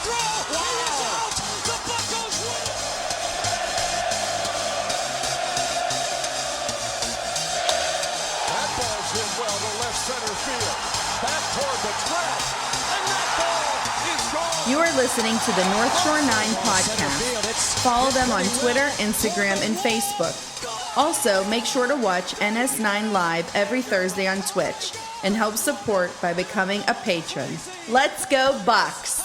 throw. He is out. The Buccos win. That ball's hit well to left center field. Back toward the track. And that ball is gone. You are listening to the North Shore 9 podcast. Follow them on Twitter, Instagram, and Facebook. Also, make sure to watch NS9 Live every Thursday on Twitch and help support by becoming a patron. Let's go Bucks!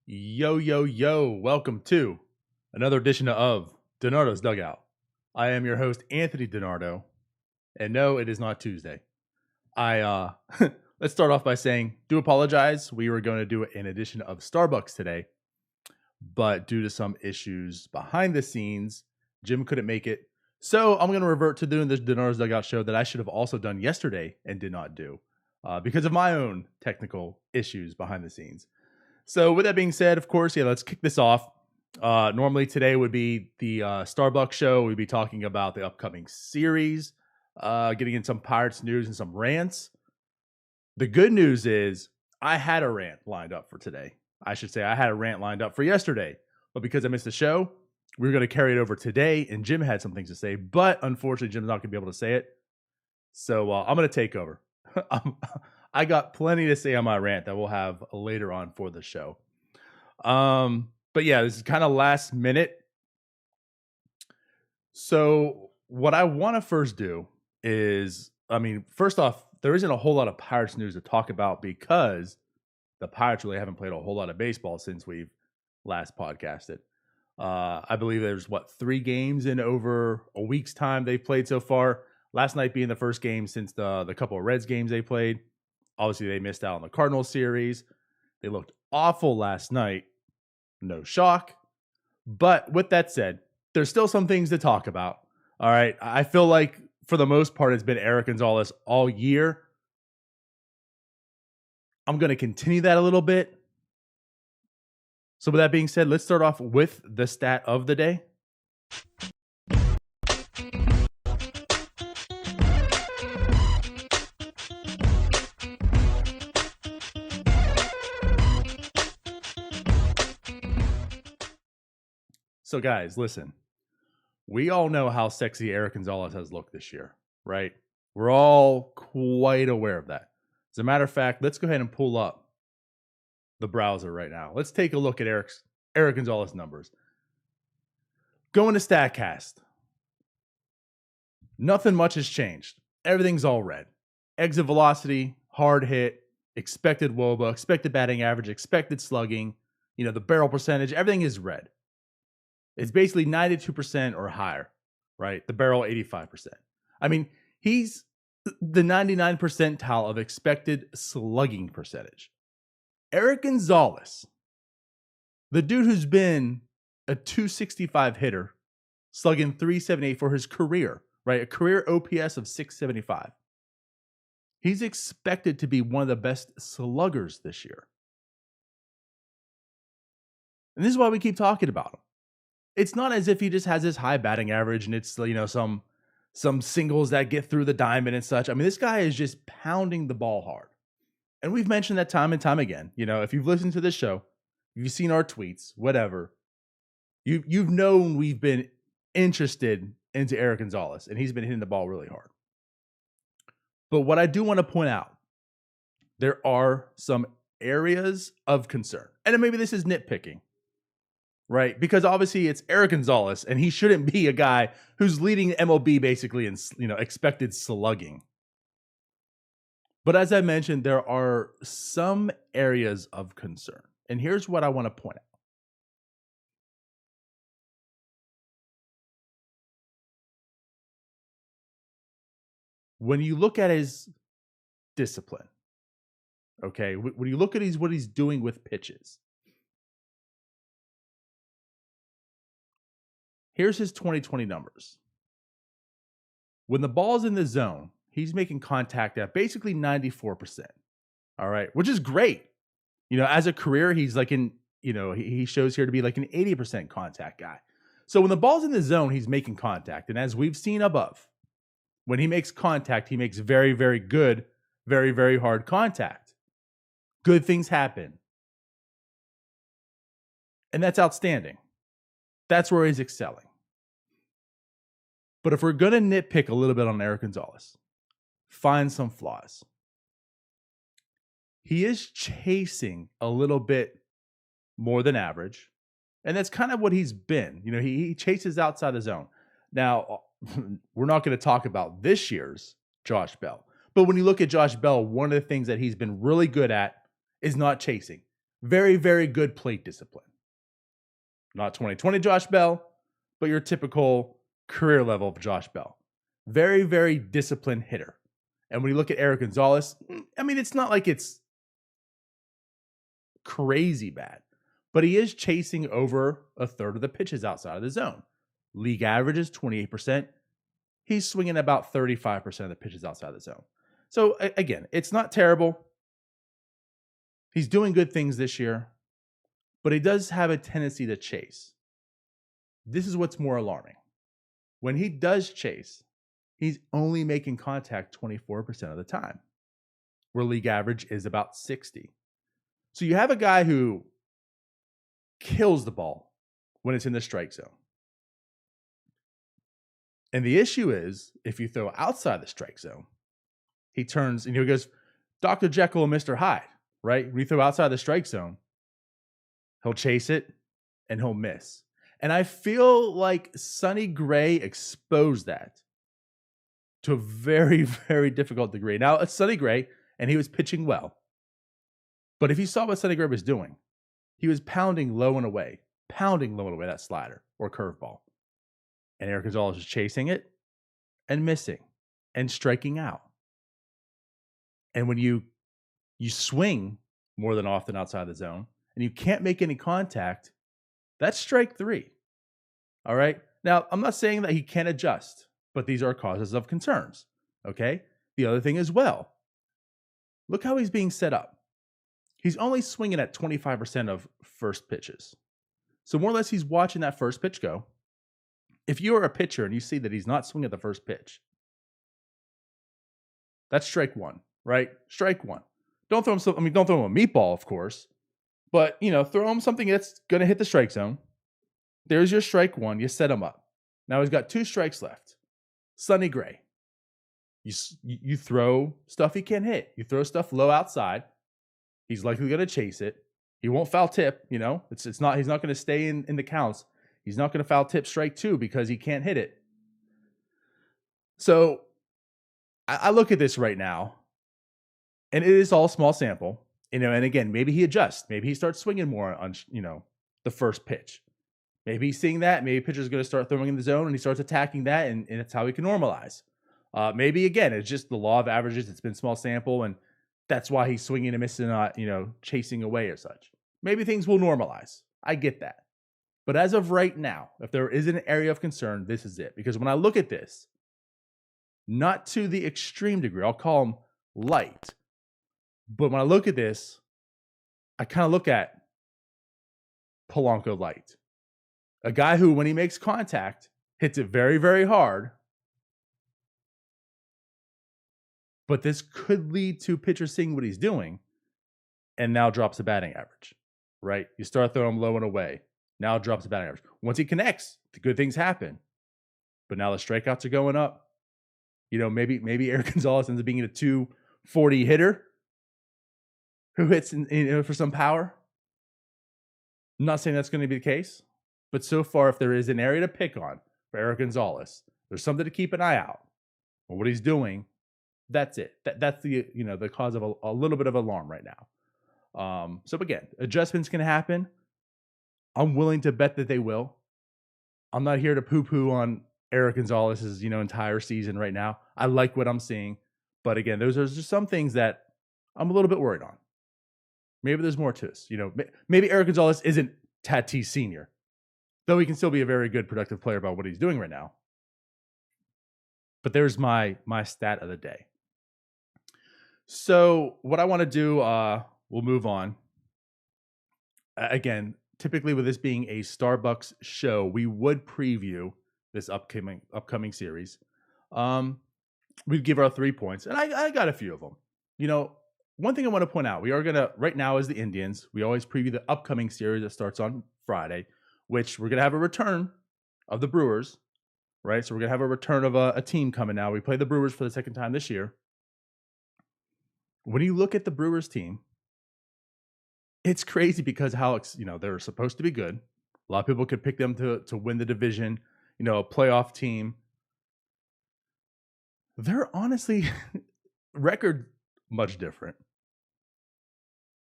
Yo, yo, yo. Welcome to another edition of DiNardo's Dugout. I am your host, Anthony DiNardo. And no, it is not Tuesday. Let's start off by saying, do apologize. We were going to do an edition of Stabucs today, but due to some issues behind the scenes, Jim couldn't make it. So I'm going to revert to doing this DiNardo's Dugout show that I should have also done yesterday and did not do because of my own technical issues behind the scenes. So with that being said, of course, let's kick this off. Normally today would be the Stabucs show. We'd be talking about the upcoming series, getting in some Pirates news and some rants. The good news is I had a rant lined up for today. I should say I had a rant lined up for yesterday, but because I missed the show, we're going to carry it over today, and Jim had some things to say, but unfortunately, Jim's not going to be able to say it, so I'm going to take over. I got plenty to say on my rant that we'll have later on for the show. But yeah, this is kind of last minute. So what I want to first do is, first off, there isn't a whole lot of Pirates news to talk about because the Pirates really haven't played a whole lot of baseball since we've last podcasted. I believe there's 3 games in over a week's time they've played so far. Last night being the first game since the couple of Reds games they played. Obviously, they missed out on the Cardinals series. They looked awful last night. No shock. But with that said, there's still some things to talk about. All right. I feel like for the most part, it's been Erik Gonzalez all year. I'm going to continue that a little bit. So with that being said, let's start off with the stat of the day. So guys, listen, we all know how sexy Erik Gonzalez has looked this year, right? We're all quite aware of that. As a matter of fact, let's go ahead and pull up the browser right now. Let's take a look at Erik Gonzalez numbers. Going to StatCast. Nothing much has changed. Everything's all red. Exit velocity, hard hit, expected WOBA, expected batting average, expected slugging, the barrel percentage, everything is red. It's basically 92% or higher, right? The barrel, 85%. He's the 99th percentile of expected slugging percentage. Erik Gonzalez, the dude who's been a 265 hitter, slugging 378 for his career, right? A career OPS of 675. He's expected to be one of the best sluggers this year. And this is why we keep talking about him. It's not as if he just has this high batting average and it's, some singles that get through the diamond and such. This guy is just pounding the ball hard. And we've mentioned that time and time again. If you've listened to this show, if you've seen our tweets, whatever, you've known we've been interested into Erik Gonzalez, and he's been hitting the ball really hard. But what I do want to point out, there are some areas of concern. And maybe this is nitpicking, right? Because obviously it's Erik Gonzalez, and he shouldn't be a guy who's leading MLB basically in expected slugging. But as I mentioned, there are some areas of concern. And here's what I want to point out. When you look at his discipline, okay, when you look at what he's doing with pitches, here's his 2020 numbers. When the ball's in the zone, he's making contact at basically 94%. All right, which is great. As a career, he's he shows here to be like an 80% contact guy. So when the ball's in the zone, he's making contact. And as we've seen above, when he makes contact, he makes very, very good, very, very hard contact. Good things happen. And that's outstanding. That's where he's excelling. But if we're going to nitpick a little bit on Erik Gonzalez, find some flaws. He is chasing a little bit more than average. And that's kind of what he's been. You know, he chases outside the zone. Now, we're not going to talk about this year's Josh Bell. But when you look at Josh Bell, one of the things that he's been really good at is not chasing. Very, very good plate discipline. Not 2020 Josh Bell, but your typical career level of Josh Bell. Very, very disciplined hitter. And when you look at Erik Gonzalez, I mean, it's not like it's crazy bad, but he is chasing over a third of the pitches outside of the zone. League average is 28%. He's swinging about 35% of the pitches outside the zone. So again, it's not terrible. He's doing good things this year, but he does have a tendency to chase. This is what's more alarming. When he does chase, he's only making contact 24% of the time, where league average is about 60. So you have a guy who kills the ball when it's in the strike zone. And the issue is, if you throw outside the strike zone, he turns, and he goes, Dr. Jekyll and Mr. Hyde, right? When you throw outside the strike zone, he'll chase it and he'll miss. And I feel like Sonny Gray exposed that to a very, very difficult degree. Now, it's Sonny Gray, and he was pitching well. But if you saw what Sonny Gray was doing, he was pounding low and away that slider or curveball. And Erik Gonzalez was chasing it and missing and striking out. And when you swing more than often outside the zone and you can't make any contact, that's strike 3. All right. Now, I'm not saying that he can't adjust, but these are causes of concerns. Okay. The other thing as well, look how he's being set up. He's only swinging at 25% of first pitches. So more or less, he's watching that first pitch go. If you are a pitcher and you see that he's not swinging at the first pitch, that's strike 1, right? Strike 1. Don't throw him don't throw him a meatball, of course, but throw him something that's going to hit the strike zone. There's your strike 1. You set him up. Now he's got 2 strikes left. Sonny Gray. You throw stuff he can't hit. You throw stuff low outside. He's likely going to chase it. He won't foul tip. It's not. He's not going to stay in the counts. He's not going to foul tip strike 2 because he can't hit it. So I look at this right now, and it is all small sample. And again, maybe he adjusts. Maybe he starts swinging more on the first pitch. Maybe he's seeing that. Maybe pitcher's going to start throwing in the zone, and he starts attacking that, and that's how he can normalize. Maybe again, it's just the law of averages. It's been small sample, and that's why he's swinging and missing, not chasing away or such. Maybe things will normalize. I get that. But as of right now, if there is an area of concern, this is it. Because when I look at this, not to the extreme degree, I'll call him light. But when I look at this, I kind of look at Polanco light. A guy who, when he makes contact, hits it very, very hard. But this could lead to pitcher seeing what he's doing and now drops the batting average, right? You start throwing him low and away. Now it drops the batting average. Once he connects, the good things happen. But now the strikeouts are going up. Maybe Erik Gonzalez ends up being a 240 hitter who hits for some power. I'm not saying that's going to be the case. But so far, if there is an area to pick on for Erik Gonzalez, there's something to keep an eye out on what he's doing. That's it. That's the cause of a little bit of alarm right now. So again, adjustments can happen. I'm willing to bet that they will. I'm not here to poo-poo on Erik Gonzalez's entire season right now. I like what I'm seeing, but again, those are just some things that I'm a little bit worried on. Maybe there's more to this. Maybe Erik Gonzalez isn't Tatis Sr., though he can still be a very good, productive player about what he's doing right now. But there's my stat of the day. So what I want to do, we'll move on. Again, typically with this being a Stabucs show, we would preview this upcoming series. We'd give our 3 points, and I got a few of them. one thing I want to point out, we are going to, right now as the Indians, we always preview the upcoming series that starts on Friday, which we're going to have a return of the Brewers, right? So we're going to have a return of a team coming now. We play the Brewers for the second time this year. When you look at the Brewers team, it's crazy because how, they're supposed to be good. A lot of people could pick them to win the division, a playoff team. They're honestly record much different.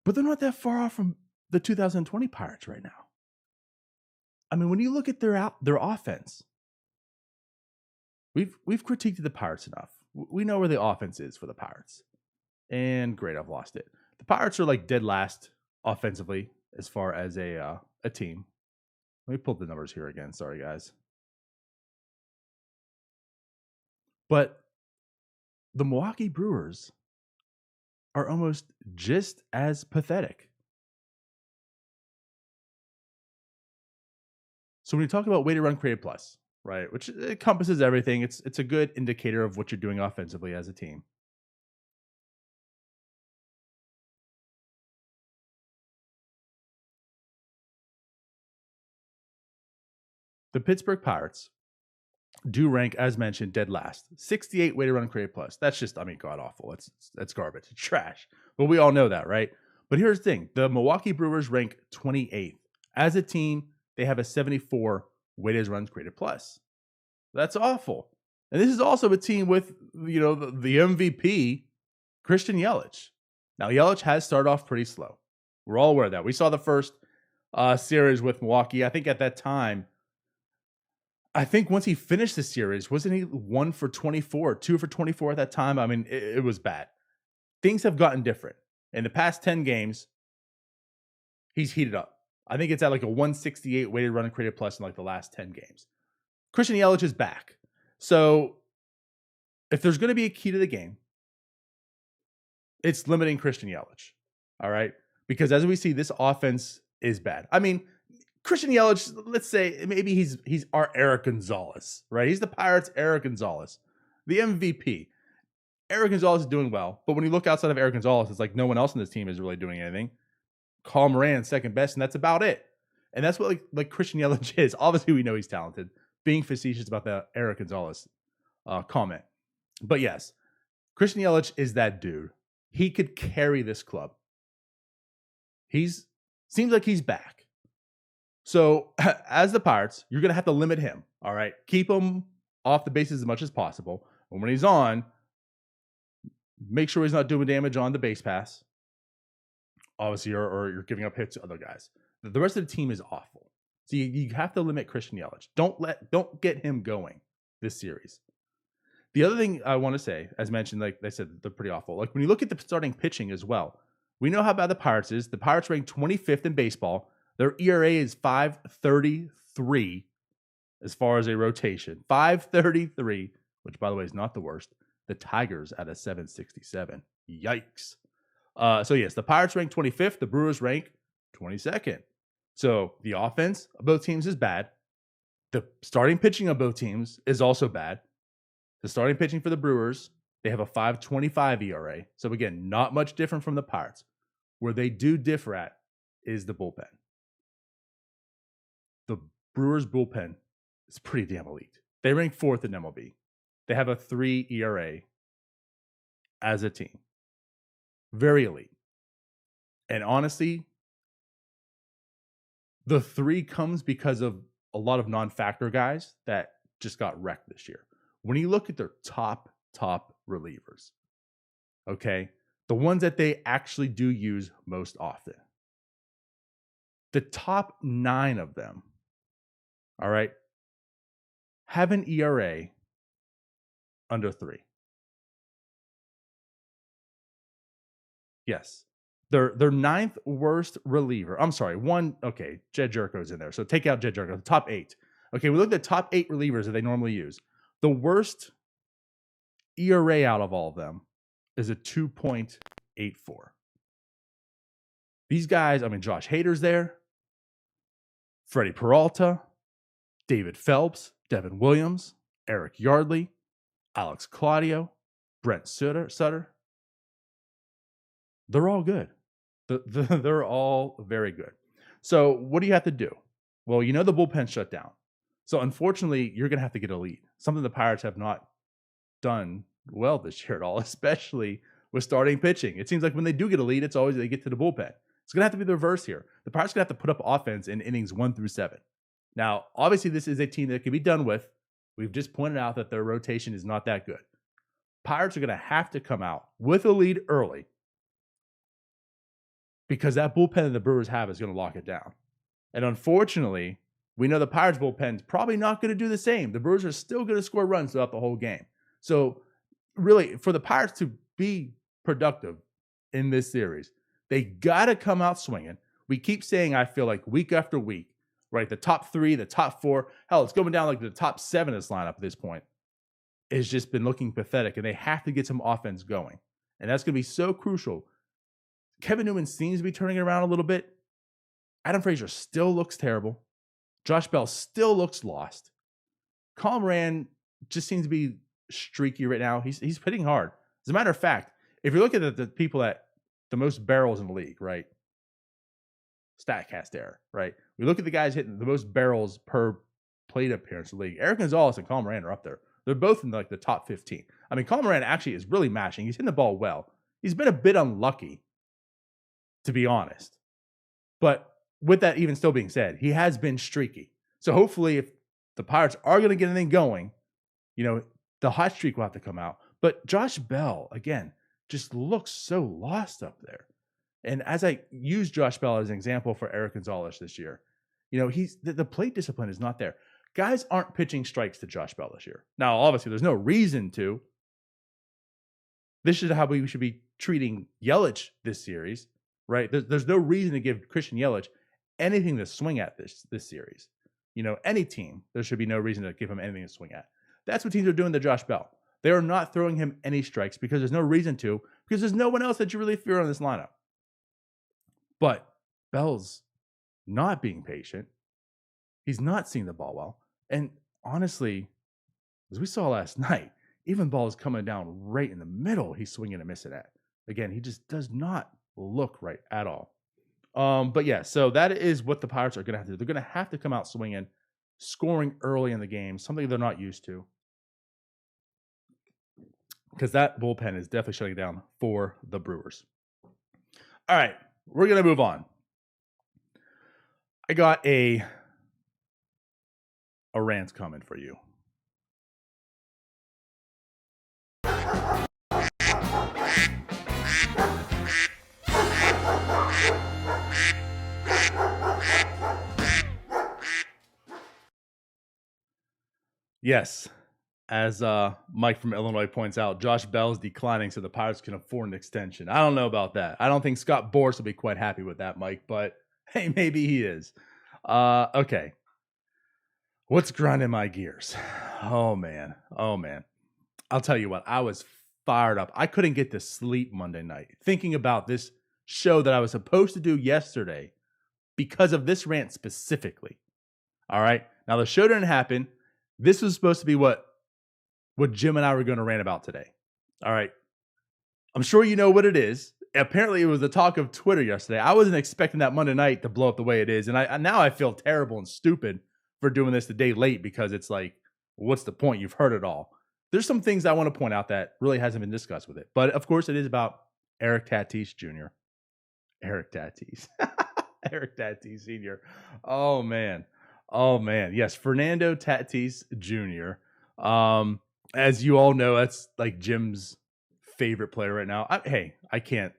But they're not that far off from the 2020 Pirates right now. I mean, when you look at their offense, we've critiqued the Pirates enough. We know where the offense is for the Pirates. And great, I've lost it. The Pirates are like dead last offensively as far as a team. Let me pull the numbers here again. Sorry, guys. But the Milwaukee Brewers are almost just as pathetic. So when you talk about weighted run created plus, right, which encompasses everything, it's a good indicator of what you're doing offensively as a team. The Pittsburgh Pirates do rank, as mentioned, dead last. 68 weighted run created plus. That's just, god awful. That's garbage. It's trash. But we all know that, right? But here's the thing. The Milwaukee Brewers rank 28th. As a team, they have a 74 weighted runs created plus. That's awful. And this is also a team with, the MVP, Christian Yelich. Now, Yelich has started off pretty slow. We're all aware of that. We saw the first series with Milwaukee. I think at that time, once he finished the series, wasn't he 1 for 24, 2 for 24 at that time? It was bad. Things have gotten different. In the past 10 games, he's heated up. I think it's at like a 168 weighted run created plus in like the last 10 games. Christian Yelich is back. So if there's going to be a key to the game, it's limiting Christian Yelich. All right? Because as we see, this offense is bad. Christian Yelich, let's say maybe he's our Erik Gonzalez, right? He's the Pirates' Erik Gonzalez, the MVP. Erik Gonzalez is doing well, but when you look outside of Erik Gonzalez, it's like no one else on this team is really doing anything. Carl Moran, second best, and that's about it. And that's what like Christian Yelich is. Obviously, we know he's talented. Being facetious about the Erik Gonzalez comment. But yes, Christian Yelich is that dude. He could carry this club. Seems like he's back. So, as the Pirates, you're going to have to limit him, all right? Keep him off the bases as much as possible. And when he's on, make sure he's not doing damage on the base pass, obviously, or you're giving up hits to other guys. The rest of the team is awful. So, you have to limit Christian Yelich. Don't get him going this series. The other thing I want to say, as mentioned, like I said, they're pretty awful. Like, when you look at the starting pitching as well, we know how bad the Pirates is. The Pirates rank 25th in baseball. Their ERA is 5.33 as far as a rotation. 5.33, which, by the way, is not the worst. The Tigers at a 7.67. Yikes. So, yes, the Pirates rank 25th. The Brewers rank 22nd. So, the offense of both teams is bad. The starting pitching of both teams is also bad. The starting pitching for the Brewers, they have a 5.25 ERA. So, again, not much different from the Pirates. Where they do differ at is the bullpen. The Brewers bullpen is pretty damn elite. They rank 4th in MLB. They have a 3 ERA as a team. Very elite. And honestly, the 3 comes because of a lot of non-factor guys that just got wrecked this year. When you look at their top relievers, okay, the ones that they actually do use most often, the top 9 of them, all right, have an ERA under 3. Yes. Their 9th worst reliever. I'm sorry, Jed Jerko's in there. So take out Jed Jerko. The top 8. Okay, we look at the top 8 relievers that they normally use. The worst ERA out of all of them is a 2.84. These guys, Josh Hader's there. Freddie Peralta. David Phelps, Devin Williams, Eric Yardley, Alex Claudio, Brent Sutter. they're all good. They're all very good. So what do you have to do? Well, you know the bullpen shut down. So unfortunately, you're going to have to get a lead. Something the Pirates have not done well this year at all, especially with starting pitching. It seems like when they do get a lead, it's always they get to the bullpen. It's going to have to be the reverse here. The Pirates are going to have to put up offense in innings 1 through 7. Now, obviously, this is a team that can be done with. We've just pointed out that their rotation is not that good. Pirates are going to have to come out with a lead early because that bullpen that the Brewers have is going to lock it down. And unfortunately, we know the Pirates bullpen is probably not going to do the same. The Brewers are still going to score runs throughout the whole game. So really, for the Pirates to be productive in this series, they got to come out swinging. We keep saying, I feel like week after week, right? The top 3, the top 4, hell, it's going down like the top 7 of this lineup at this point. It's just been looking pathetic, and they have to get some offense going. And that's going to be so crucial. Kevin Newman seems to be turning it around a little bit. Adam Frazier still looks terrible. Josh Bell still looks lost. Colin Moran just seems to be streaky right now. He's hitting hard. As a matter of fact, if you're looking at the people at the most barrels in the league, right? StatCast error, right? We look at the guys hitting the most barrels per plate appearance in the league. Erik Gonzalez and Colin Moran are up there. They're both in like the top 15. I mean, Colin Moran actually is really mashing. He's hitting the ball well. He's been a bit unlucky, to be honest. But with that even still being said, he has been streaky. So hopefully if the Pirates are going to get anything going, you know, the hot streak will have to come out. But Josh Bell, again, just looks so lost up there. And as I use Josh Bell as an example for Erik Gonzalez this year, you know, the plate discipline is not there. Guys aren't pitching strikes to Josh Bell this year. Now, obviously, there's no reason to. This is how we should be treating Yelich this series, right? There's no reason to give Christian Yelich anything to swing at this series. You know, any team, there should be no reason to give him anything to swing at. That's what teams are doing to Josh Bell. They are not throwing him any strikes because there's no reason to, because there's no one else that you really fear on this lineup. But Bell's not being patient. He's not seeing the ball well. And honestly, as we saw last night, even balls coming down right in the middle, he's swinging and missing at. Again, he just does not look right at all. But yeah, so that is what the Pirates are going to have to do. They're going to have to come out swinging, scoring early in the game, something they're not used to. Because that bullpen is definitely shutting down for the Brewers. All right, we're going to move on. I got a rant comment for you. Yes, as Mike from Illinois points out, Josh Bell is declining so the Pirates can afford an extension. I don't know about that. I don't think Scott Boras will be quite happy with that, Mike, but hey, maybe he is. Okay. What's grinding my gears? Oh, man. I'll tell you what, I was fired up. I couldn't get to sleep Monday night thinking about this show that I was supposed to do yesterday because of this rant specifically. All right. Now, the show didn't happen. This was supposed to be what Jim and I were going to rant about today. All right. I'm sure you know what it is. Apparently, it was the talk of Twitter yesterday. I wasn't expecting that Monday night to blow up the way it is. And now I feel terrible and stupid for doing this the day late because it's like, what's the point? You've heard it all. There's some things I want to point out that really hasn't been discussed with it. But of course, it is about Erik Tatis Jr. Erik Tatis. Erik Tatis Sr. Oh, man. Yes, Fernando Tatis Jr. As you all know, that's like Jim's favorite player right now. I can't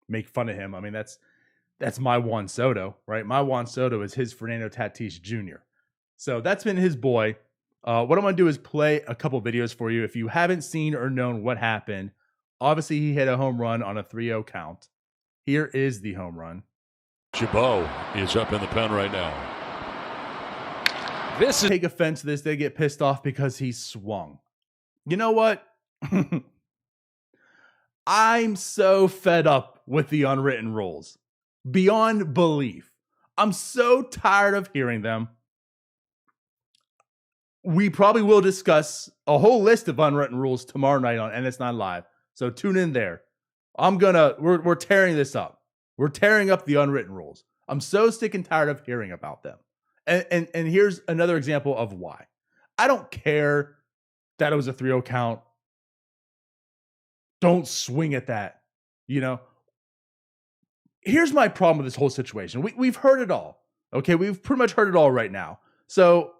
make fun of him. I mean, that's my Juan Soto, right? My Juan Soto is his Fernando Tatis Jr. So that's been his boy. What I'm going to do is play a couple videos for you. If you haven't seen or known what happened, obviously he hit a home run on a 3-0 count. Here is the home run. Chabot is up in the pen right now. This is take offense to this. They get pissed off because he swung. You know what? I'm so fed up with the unwritten rules. Beyond belief. I'm so tired of hearing them. We probably will discuss a whole list of unwritten rules tomorrow night on NS9 Live. So tune in there. We're tearing this up. We're tearing up the unwritten rules. I'm so sick and tired of hearing about them. And here's another example of why. I don't care that it was a 3-0 count. Don't swing at that. Here's my problem with this whole situation. We've heard it all. Okay, we've pretty much heard it all right now. So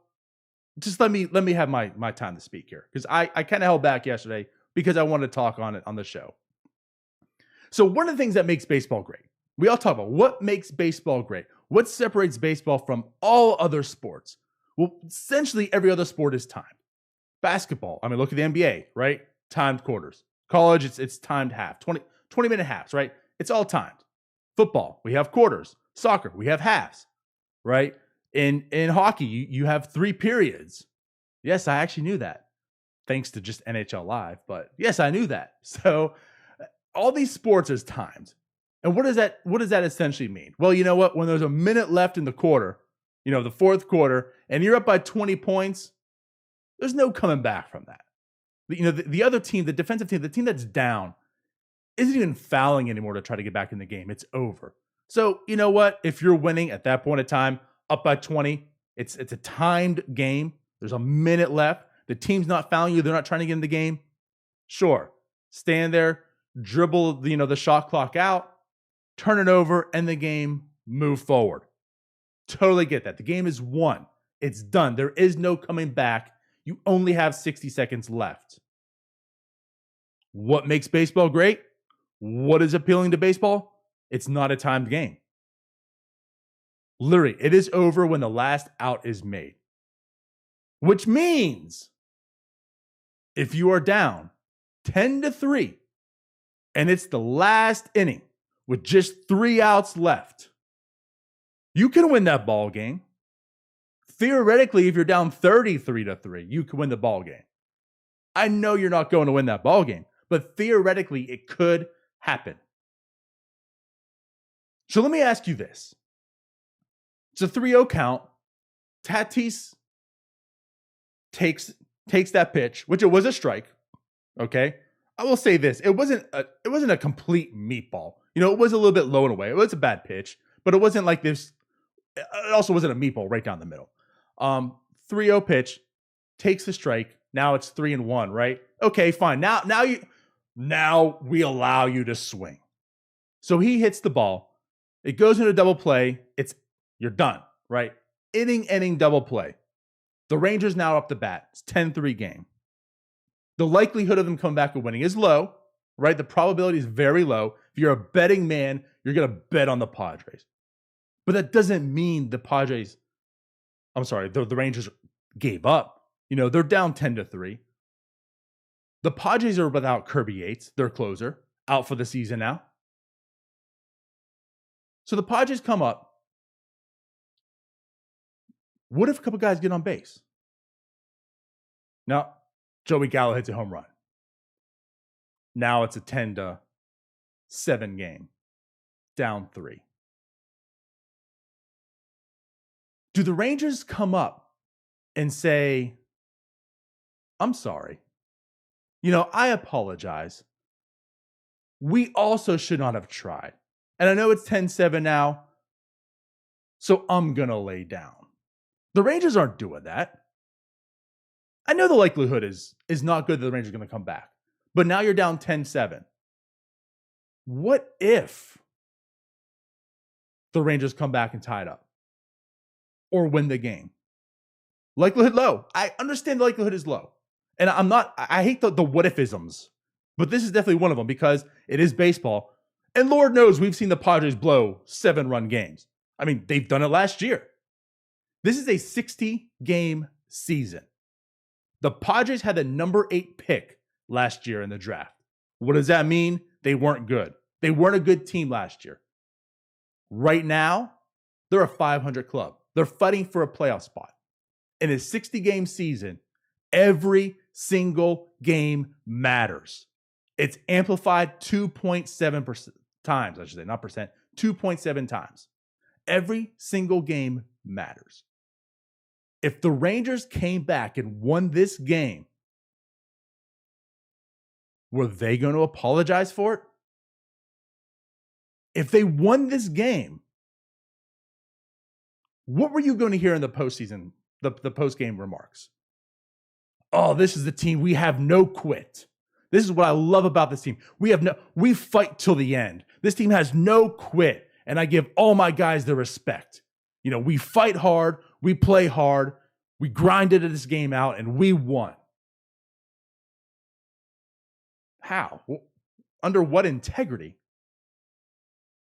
just let me have my time to speak here, because I kind of held back yesterday because I wanted to talk on it on the show. So one of the things that makes baseball great, we all talk about what makes baseball great. What separates baseball from all other sports? Well, essentially every other sport is timed. Basketball, I mean, look at the NBA, right? Timed quarters. College, it's timed half, 20-minute halves, right? It's all timed. Football, we have quarters. Soccer, we have halves, right? In hockey, you have 3 periods. Yes, I actually knew that, thanks to just NHL Live, but yes, I knew that. So all these sports is timed. And what does that essentially mean? Well, you know what? When there's a minute left in the quarter, the fourth quarter, and you're up by 20 points, there's no coming back from that. The other team, the defensive team, the team that's down, isn't even fouling anymore to try to get back in the game. It's over. So you know what? If you're winning at that point in time, up by 20, it's a timed game. There's a minute left. The team's not fouling you. They're not trying to get in the game. Sure. Stand there, dribble the shot clock out, turn it over, and the game move forward. Totally get that. The game is won. It's done. There is no coming back. You only have 60 seconds left. What makes baseball great? What is appealing to baseball? It's not a timed game. Literally, it is over when the last out is made. Which means if you are down 10-3 and it's the last inning with just 3 outs left, you can win that ball game. Theoretically, if you're down 33-3, you can win the ball game. I know you're not going to win that ball game, but theoretically, it could happen. So let me ask you this. It's a 3-0 count. Tatis takes that pitch, which it was a strike. Okay, I will say this: it wasn't a complete meatball. It was a little bit low and away. It was a bad pitch, but it wasn't like this. It also wasn't a meatball right down the middle. 3-0 pitch, takes the strike. Now it's 3-1, right? Okay, fine. Now we allow you to swing. So he hits the ball. It goes into double play. You're done, right? Inning double play. The Rangers now up the bat. It's 10-3 game. The likelihood of them coming back and winning is low, right? The probability is very low. If you're a betting man, you're going to bet on the Padres. But that doesn't mean the Rangers gave up. They're down 10-3. The Padres are without Kirby Yates, their closer, out for the season now. So the Padres come up. What if a couple guys get on base? Now, Joey Gallo hits a home run. Now it's a 10-7 game. Down 3. Do the Rangers come up and say, I'm sorry. I apologize. We also should not have tried. And I know it's 10-7 now, so I'm going to lay down. The Rangers aren't doing that. I know the likelihood is not good that the Rangers are going to come back. But now you're down 10-7. What if the Rangers come back and tie it up? Or win the game? Likelihood low. I understand the likelihood is low. And I hate the what-if-isms. But this is definitely one of them because it is baseball. And Lord knows we've seen the Padres blow 7-run games. I mean, they've done it last year. This is a 60-game season. The Padres had the number 8 pick last year in the draft. What does that mean? They weren't good. They weren't a good team last year. Right now, they're a 500 club. They're fighting for a playoff spot. In a 60-game season, every single game matters. It's amplified 2.7% times, I should say, not percent, 2.7 times. Every single game matters. If the Rangers came back and won this game, were they going to apologize for it? If they won this game, what were you going to hear in the postseason, the post-game remarks? Oh, this is the team. We have no quit. This is what I love about this team. We fight till the end. This team has no quit. And I give all my guys the respect. You know, we fight hard. We play hard. We grinded this game out and we won. How? Under what integrity?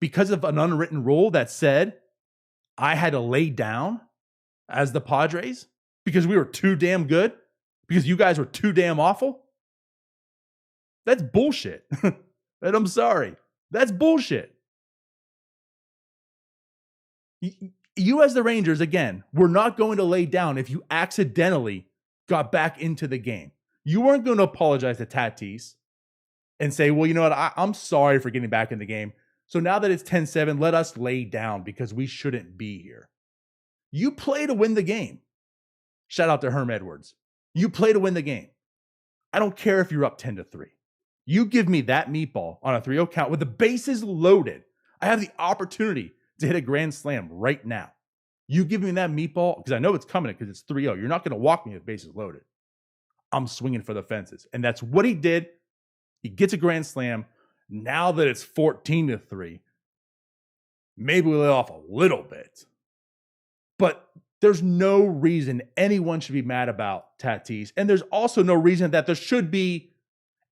Because of an unwritten rule that said I had to lay down as the Padres because we were too damn good? Because you guys were too damn awful? That's bullshit. And I'm sorry. That's bullshit. You as the Rangers, again, were not going to lay down if you accidentally got back into the game. You weren't going to apologize to Tatis and say, well, you know what? I'm sorry for getting back in the game. So now that it's 10-7, let us lay down because we shouldn't be here. You play to win the game. Shout out to Herm Edwards. You play to win the game. I don't care if you're up 10-3. You give me that meatball on a 3-0 count with the bases loaded. I have the opportunity to hit a grand slam right now. You give me that meatball, because I know it's coming because it's 3-0. You're not going to walk me with bases loaded. I'm swinging for the fences. And that's what he did. He gets a grand slam. Now that it's 14-3, maybe we lay off a little bit. But there's no reason anyone should be mad about Tatis. And there's also no reason that there should be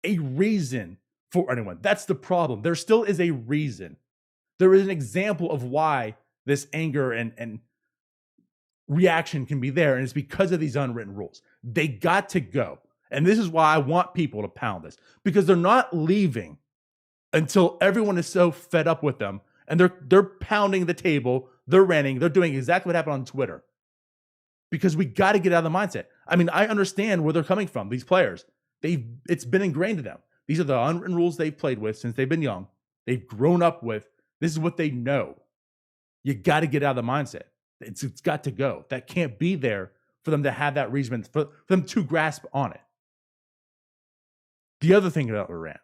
a reason for anyone. That's the problem. There still is a reason. There is an example of why this anger and reaction can be there, and it's because of these unwritten rules. They got to go. And this is why I want people to pound this, because they're not leaving until everyone is so fed up with them, and they're pounding the table, they're ranting, they're doing exactly what happened on Twitter. Because we got to get out of the mindset. I mean, I understand where they're coming from, these players. It's been ingrained to them. These are the unwritten rules they've played with since they've been young. They've grown up with. This is what they know. You got to get out of the mindset. It's got to go. That can't be there for them to have that reason, for them to grasp on it. The other thing about Iran.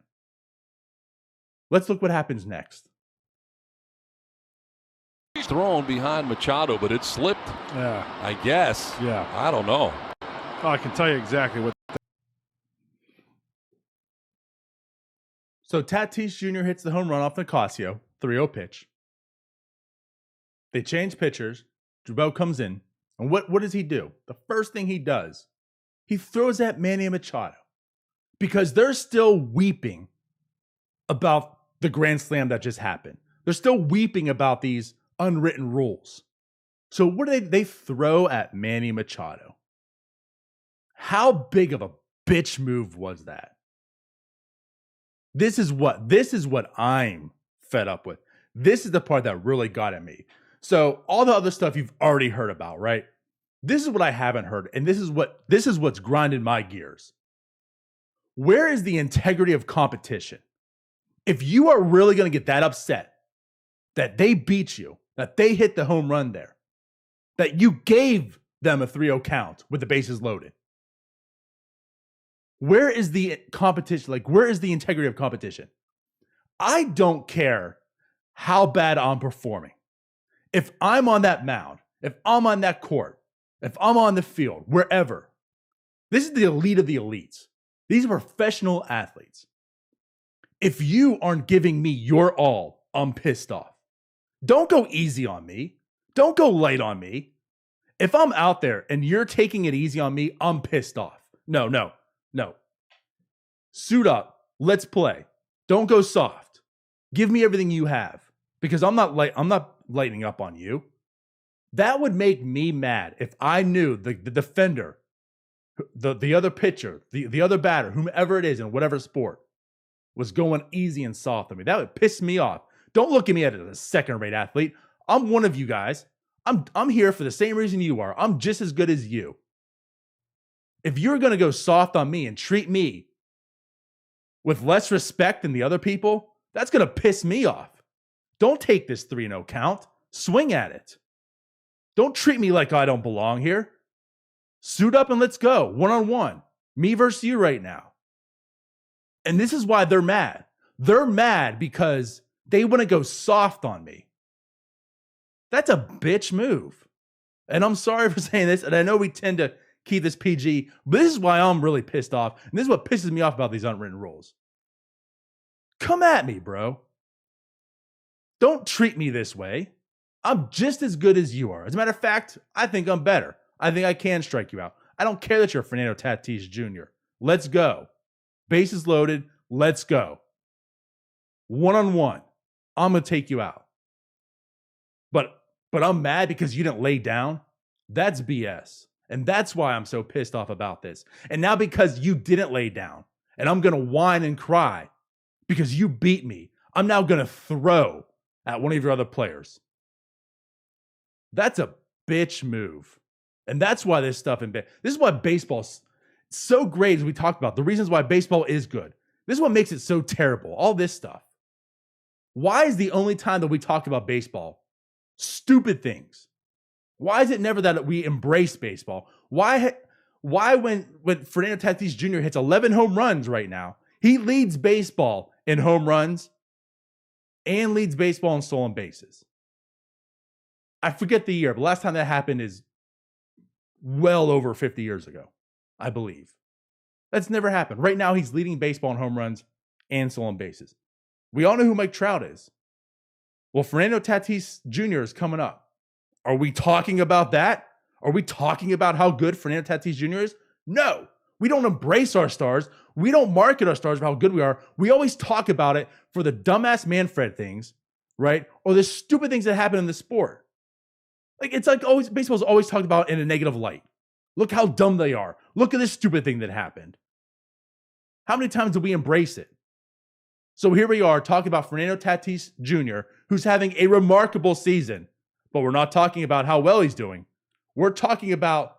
Let's look what happens next. He's thrown behind Machado, but it slipped. Yeah. I guess. Yeah. I don't know. Oh, I can tell you exactly what. So Tatis Jr. hits the home run off Nicasio, 3-0 pitch. They change pitchers. Dugout comes in. And what does he do? The first thing he does, he throws at Manny Machado. Because they're still weeping about the grand slam that just happened. They're still weeping about these unwritten rules. So what do they throw at Manny Machado? How big of a bitch move was that? This is what I'm fed up with. This is the part that really got at me. So all the other stuff you've already heard about, right? This is what I haven't heard, and this is what's grinding my gears. Where is the integrity of competition? If you are really going to get that upset that they beat you, that they hit the home run there, that you gave them a 3-0 count with the bases loaded, where is the competition? Like, where is the integrity of competition? I don't care how bad I'm performing. If I'm on that mound, if I'm on that court, if I'm on the field, wherever, this is the elite of the elites. These are professional athletes. If you aren't giving me your all, I'm pissed off. Don't go easy on me. Don't go light on me. If I'm out there and you're taking it easy on me, I'm pissed off. No. Suit up. Let's play. Don't go soft. Give me everything you have, because I'm not lightening up on you. That would make me mad if I knew the defender, the other pitcher, the other batter, whomever it is in whatever sport, was going easy and soft on me. That would piss me off. Don't look at me as a second-rate athlete. I'm one of you guys. I'm here for the same reason you are. I'm just as good as you. If you're going to go soft on me and treat me with less respect than the other people, that's going to piss me off. Don't take this 3-0 count. Swing at it. Don't treat me like I don't belong here. Suit up and let's go. One-on-one. Me versus you right now. And this is why they're mad. They're mad because they want to go soft on me. That's a bitch move. And I'm sorry for saying this, and I know we tend to keep this PG, but this is why I'm really pissed off, and this is what pisses me off about these unwritten rules. Come at me, bro. Don't treat me this way. I'm just as good as you are. As a matter of fact, I think I'm better. I think I can strike you out. I don't care that you're Fernando Tatis Jr. Let's go. Bases loaded. Let's go. One-on-one. I'm going to take you out. But I'm mad because you didn't lay down. That's BS. And that's why I'm so pissed off about this. And now because you didn't lay down, and I'm going to whine and cry because you beat me, I'm now going to throw at one of your other players. That's a bitch move. And that's why this stuff this is why baseball's so great, as we talked about. The reasons why baseball is good. This is what makes it so terrible. All this stuff. Why is the only time that we talk about baseball stupid things? Why is it never that we embrace baseball? Why when Fernando Tatis Jr. hits 11 home runs right now, he leads baseball in home runs and leads baseball in stolen bases? I forget the year, but last time that happened is well over 50 years ago, I believe. That's never happened. Right now, he's leading baseball in home runs and stolen bases. We all know who Mike Trout is. Well, Fernando Tatis Jr. is coming up. Are we talking about that? Are we talking about how good Fernando Tatis Jr. is? No. We don't embrace our stars. We don't market our stars for how good we are. We always talk about it for the dumbass Manfred things, right? Or the stupid things that happen in the sport. Like, it's like always, baseball's always talked about in a negative light. Look how dumb they are. Look at this stupid thing that happened. How many times do we embrace it? So here we are talking about Fernando Tatis Jr., who's having a remarkable season, but we're not talking about how well he's doing. We're talking about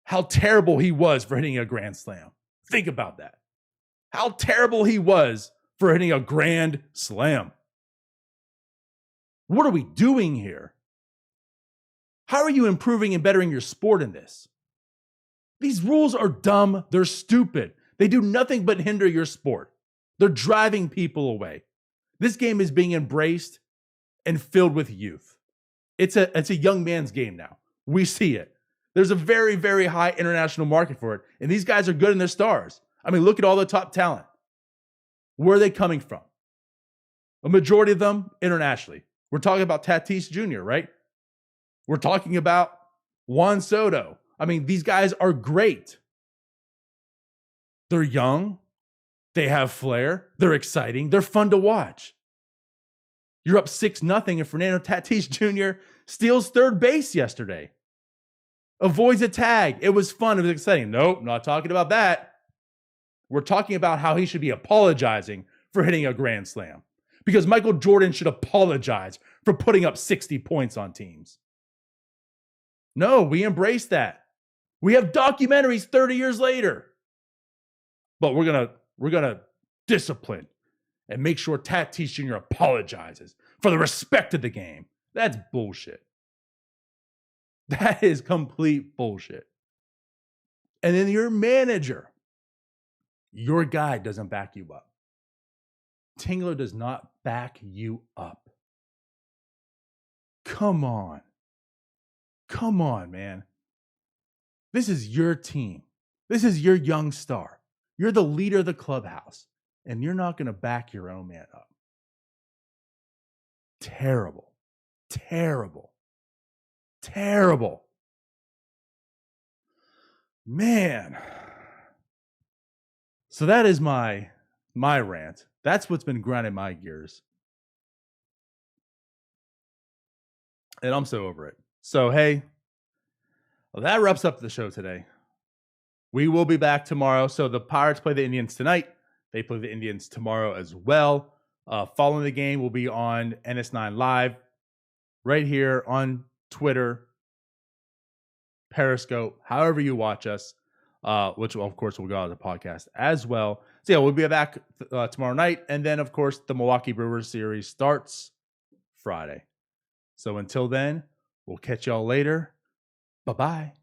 how terrible he was for hitting a grand slam. Think about that. How terrible he was for hitting a grand slam. What are we doing here? How are you improving and bettering your sport in this? These rules are dumb. They're stupid. They do nothing but hinder your sport. They're driving people away. This game is being embraced and filled with youth. It's a young man's game now. We see it. There's a very, very high international market for it. And these guys are good in their stars. I mean, look at all the top talent. Where are they coming from? A majority of them internationally. We're talking about Tatis Jr., right? We're talking about Juan Soto. I mean, these guys are great. They're young. They have flair. They're exciting. They're fun to watch. You're up 6-0 and Fernando Tatis Jr. steals third base yesterday. Avoids a tag. It was fun. It was exciting. Nope, not talking about that. We're talking about how he should be apologizing for hitting a grand slam. Because Michael Jordan should apologize for putting up 60 points on teams. No, we embrace that. We have documentaries 30 years later. But we're gonna discipline and make sure Tatis Jr. apologizes for the respect of the game. That's bullshit. That is complete bullshit. And then your manager, your guy doesn't back you up. Tingler does not back you up. Come on. Come on, man. This is your team. This is your young star. You're the leader of the clubhouse, and you're not going to back your own man up. Terrible. Terrible. Terrible. Man. So that is my rant. That's what's been grinding my gears. And I'm so over it. So, hey, well, that wraps up the show today. We will be back tomorrow. So the Pirates play the Indians tonight. They play the Indians tomorrow as well. Following the game, we'll be on NS9 Live right here on Twitter, Periscope, however you watch us, which, of course, will go out as a podcast as well. So, yeah, we'll be back tomorrow night. And then, of course, the Milwaukee Brewers series starts Friday. So until then, we'll catch y'all later. Bye-bye.